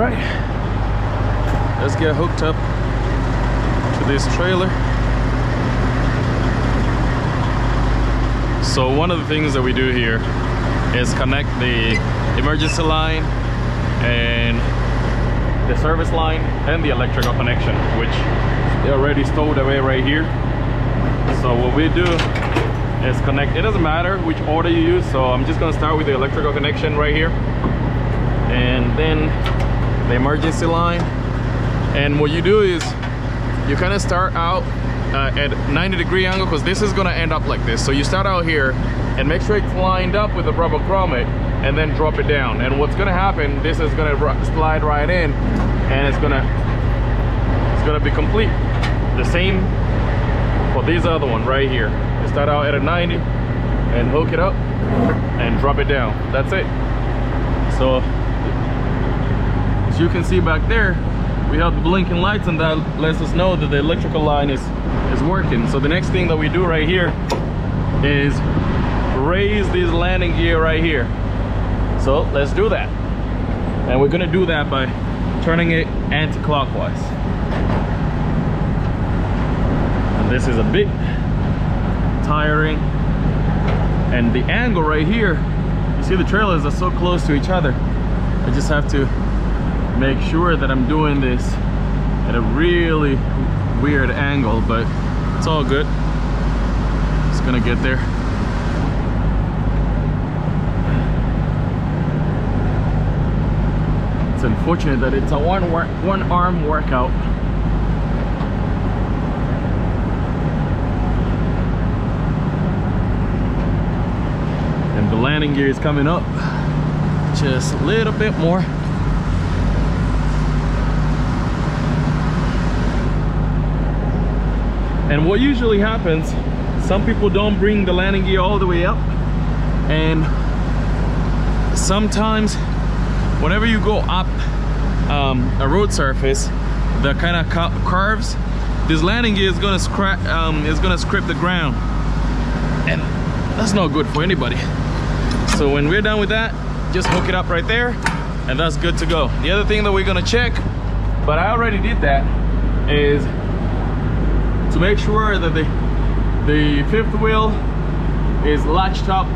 right, let's get hooked up to this trailer. So one of the things that we do here is connect the emergency line and the service line and the electrical connection, which they already stowed away right here. So what we do is connect. It doesn't matter which order you use, so I'm just gonna start with the electrical connection right here, and then the emergency line. And what you do is you kind of start out at 90-degree angle, because this is gonna end up like this. So you start out here and make sure it's lined up with the rubber grommet, and then drop it down. And what's gonna happen, this is gonna slide right in, and it's gonna be complete. The same for this other one right here. You start out at a 90 and hook it up and drop it down. That's it. So as you can see back there, we have the blinking lights, and that lets us know that the electrical line is working. So the next thing that we do right here is raise this landing gear right here. So let's do that. And we're gonna do that by turning it anti-clockwise. And this is a bit tiring. And the angle right here, you see the trailers are so close to each other. I just have to make sure that I'm doing this at a really weird angle, but it's all good. Just gonna get there. It's unfortunate that it's a one arm workout. And the landing gear is coming up just a little bit more. And what usually happens, some people don't bring the landing gear all the way up, and sometimes whenever you go up a road surface that kind of curves, this landing gear is gonna scrape the ground, and that's not good for anybody. So when we're done with that, just hook it up right there, and that's good to go. The other thing that we're gonna check, but I already did that, is to make sure that the fifth wheel is latched up.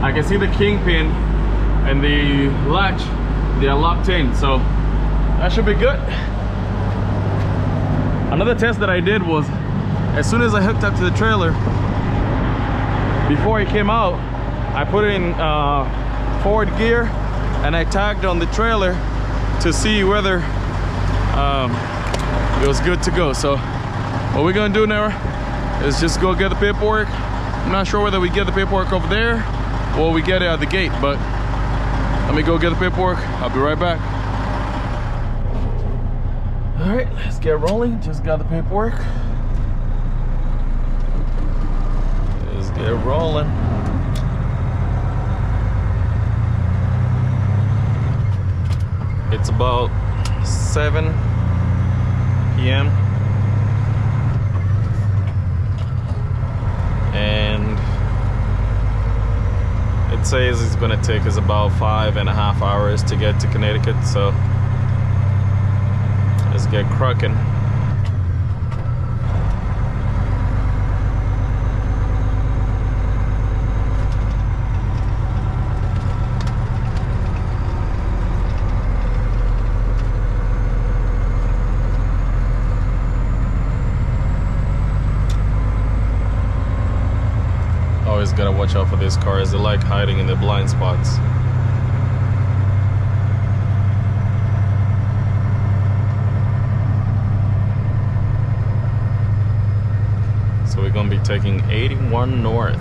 I can see the kingpin and the latch, they are locked in, so that should be good. Another test that I did was, as soon as I hooked up to the trailer, before it came out, I put it in forward gear, and I tagged on the trailer to see whether it was good to go. So what we're gonna do now is just go get the paperwork. I'm not sure whether we get the paperwork over there or we get it at the gate, but let me go get the paperwork. I'll be right back. All right, let's get rolling. Just got the paperwork. Let's get rolling. It's about 7 p.m. and it says it's gonna take us about 5.5 hours to get to Connecticut, so let's get cracking. Always gotta watch out for these cars. They like hiding in the blind spots. So we're gonna be taking 81 north,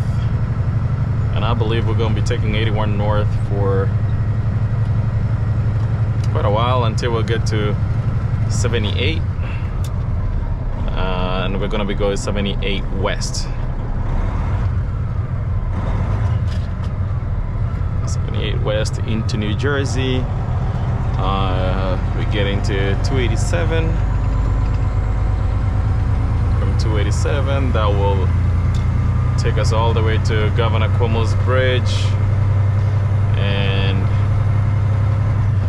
and I believe we're gonna be taking 81 north for quite a while, until we'll get to 78, and we're gonna be going 78 west. 78 west into New Jersey. We get into 287. From 287, that will take us all the way to Governor Cuomo's Bridge and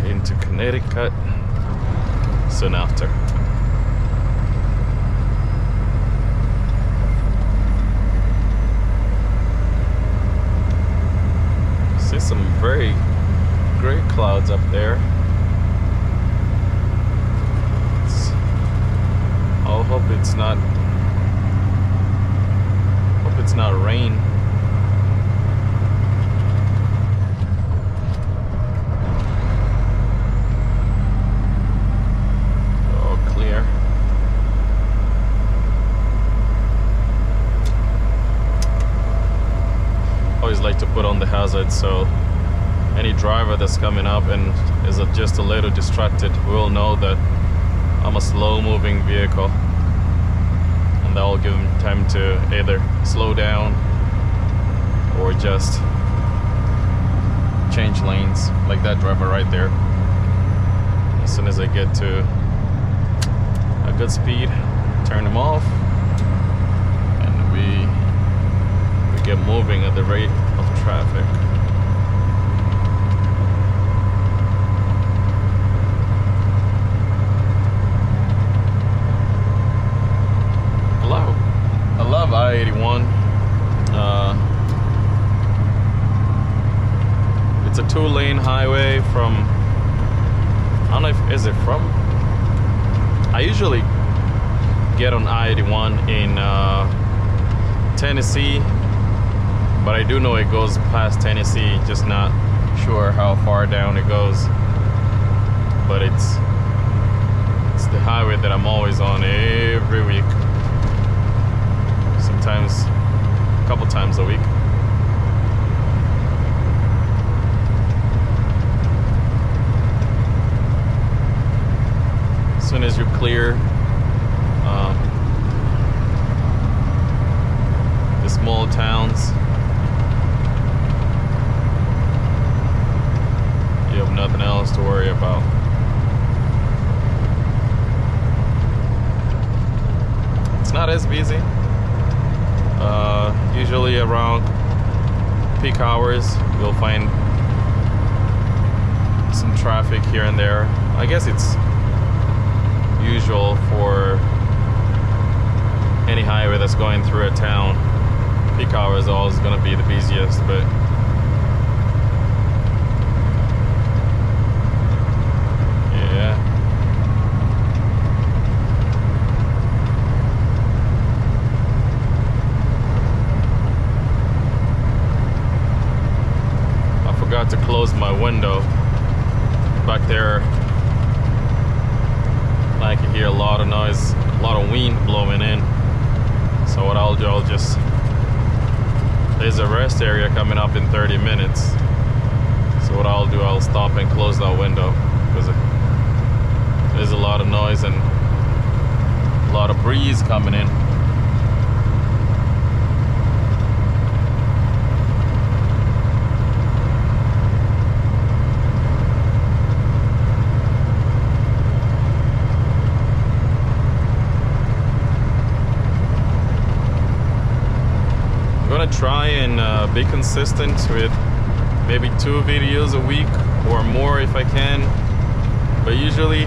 into Connecticut soon after. See some very gray clouds up there. I'll hope it's not rain. Oh, clear. Always like to put on the hazard so any driver that's coming up and is just a little distracted will know that I'm a slow moving vehicle, and that will give them time to either slow down or just change lanes, like that driver right there. As soon as I get to a good speed, turn them off, and we get moving at the rate of traffic. I love I-81. It's a 2-lane highway from, I don't know if, is it from? I usually get on I-81 in Tennessee, but I do know it goes past Tennessee, just not sure how far down it goes. But it's the highway that I'm always on every week. Sometimes a couple times a week. As soon as you clear the small towns, you have nothing else to worry about. It's not as busy. Usually around peak hours you'll find some traffic here and there. I guess it's usual for any highway that's going through a town. Peak hours is always going to be the busiest, but yeah. To close my window back there. I can hear a lot of noise, a lot of wind blowing in. So what I'll do, there's a rest area coming up in 30 minutes. So what I'll do, I'll stop and close that window because there's a lot of noise and a lot of breeze coming in. Try and be consistent with maybe 2 videos a week or more if I can, but usually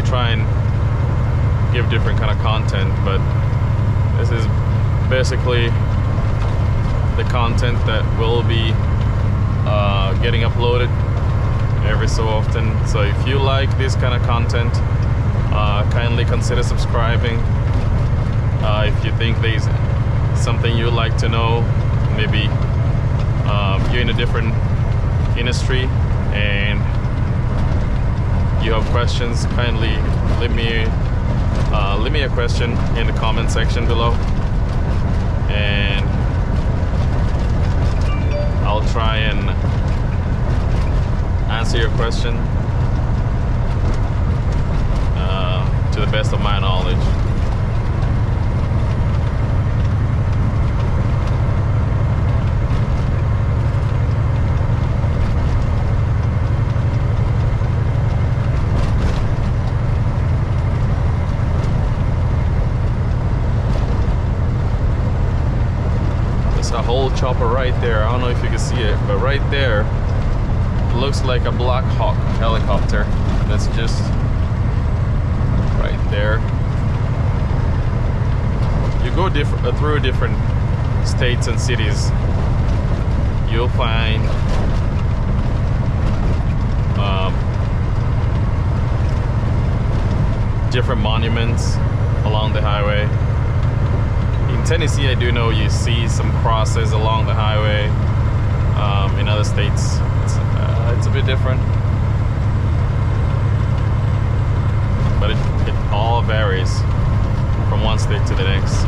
try and give different kind of content. But this is basically the content that will be getting uploaded every so often. So if you like this kind of content, kindly consider subscribing. If you think there's something you'd like to know, maybe you're in a different industry and you have questions, kindly leave me a question in the comment section below, and I'll try and answer your question to the best of my knowledge. Chopper right there. I don't know if you can see it, but right there looks like a Black Hawk helicopter that's just right there. You go through different states and cities, you'll find different monuments along the highway. In Tennessee, I do know you see some crosses along the highway. In other states, it's a bit different, but it all varies from one state to the next.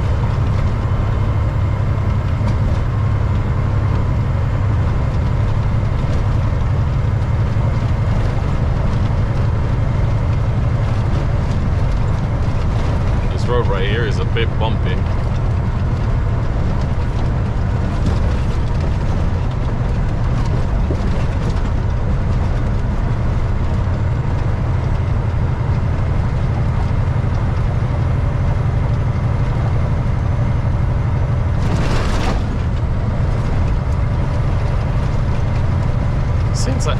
Road right here is a bit bumpy.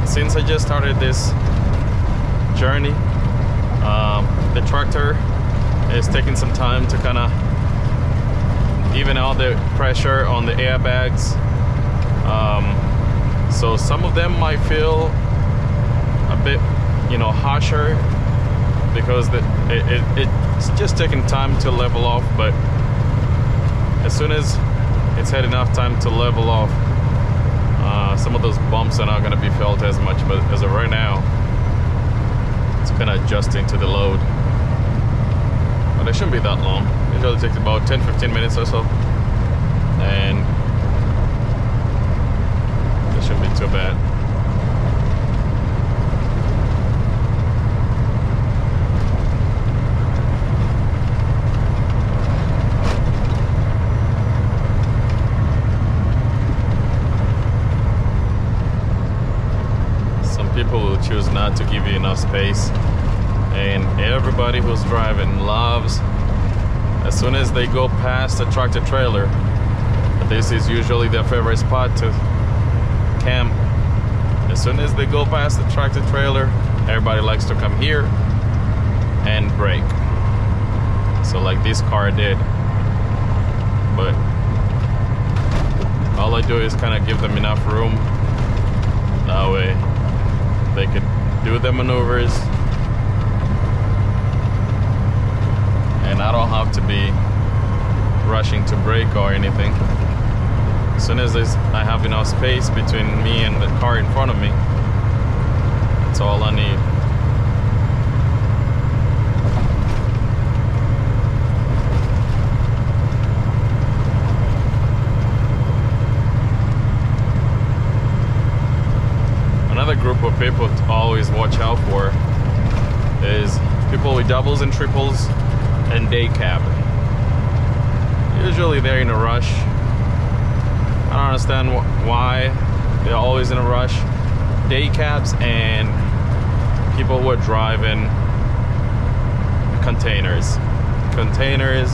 Since I just started this journey, the tractor is taking some time to kind of even out the pressure on the airbags. So some of them might feel a bit, harsher because it's just taking time to level off. But as soon as it's had enough time to level off, some of those bumps are not going to be felt as much. But as of right now, it's kind of adjusting to the load. But it shouldn't be that long. It usually takes about 10-15 minutes or so. And it shouldn't be too bad. Some people will choose not to give you enough space. And everybody who's driving loves, as soon as they go past a tractor trailer, this is usually their favorite spot to camp. As soon as they go past the tractor trailer, everybody likes to come here and brake. So like this car did. But all I do is kind of give them enough room. That way they could do the maneuvers. And I don't have to be rushing to brake or anything. As soon as I have enough space between me and the car in front of me, that's all I need. Another group of people to always watch out for is people with doubles and triples and day cab. Usually they're in a rush. I don't understand why they're always in a rush. Day cabs and people who are driving containers.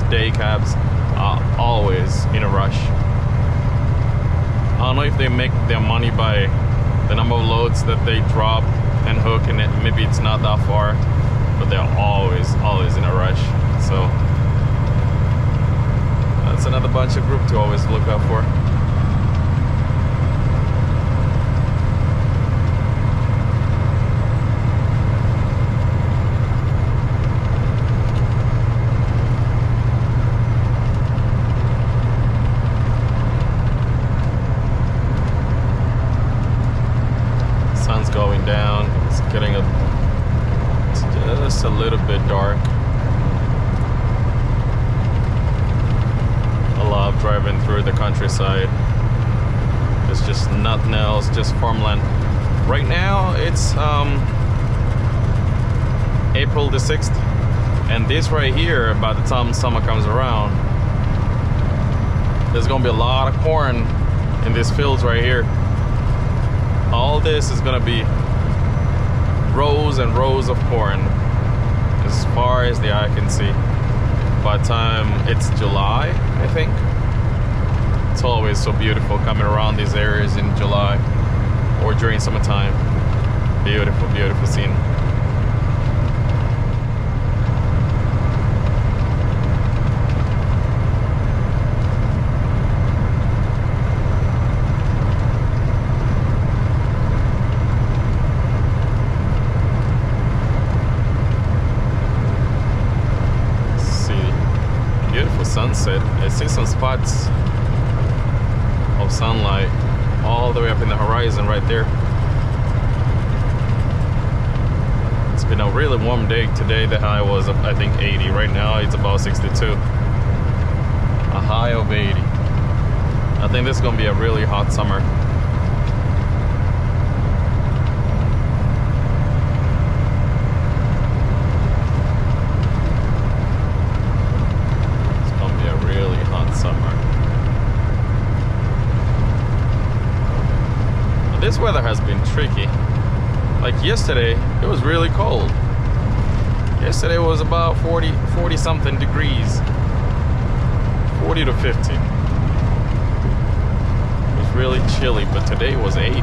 Day cabs are always in a rush. I don't know if they make their money by the number of loads that they drop and hook, and maybe it's not that far, but they're always in a rush. So that's another bunch of group to always look out for. Sun's going down. It's getting just a little bit dark. I love driving through the countryside. There's just nothing else, just farmland. Right now it's April the 6th, and this right here, by the time summer comes around, there's gonna be a lot of corn in these fields right here. All this is gonna be rows and rows of corn as far as the eye can see. By the time it's July, I think, it's always so beautiful coming around these areas in July or during summertime. Beautiful, beautiful scene. Sunset. I see some spots of sunlight all the way up in the horizon right there. It's been a really warm day today. The high was I think 80. Right now it's about 62. A high of 80. I think this is gonna be a really hot summer. This weather has been tricky. Like yesterday, it was really cold. Yesterday was about 40 something degrees. 40 to 50. It was really chilly, but today was 80.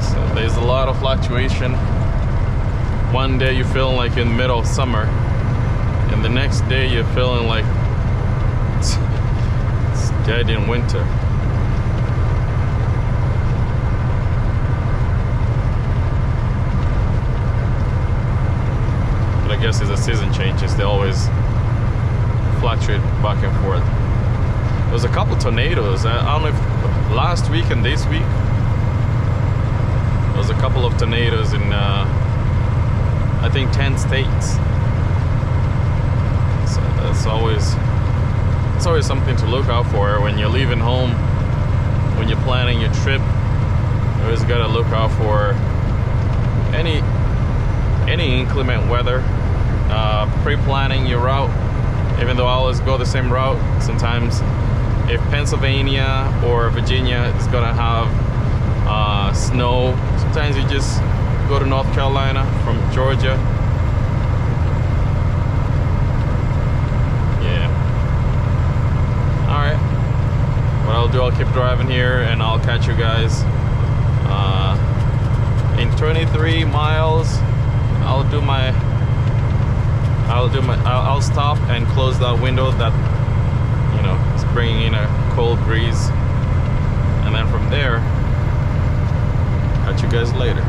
So there's a lot of fluctuation. One day you're feeling like in the middle of summer, and the next day you're feeling like it's dead in winter. I guess as the season changes, they always fluctuate back and forth. There was a couple tornadoes. I don't know if last week and this week there was a couple of tornadoes in I think 10 states. So it's always something to look out for when you're leaving home, when you're planning your trip. You always gotta look out for any inclement weather. Pre-planning your route, even though I always go the same route. Sometimes if Pennsylvania or Virginia is gonna have snow, sometimes you just go to North Carolina from Georgia. Yeah. Alright, what I'll do, I'll keep driving here and I'll catch you guys in 23 miles. I'll stop and close that window that, you know, is bringing in a cold breeze, and then from there, catch you guys later.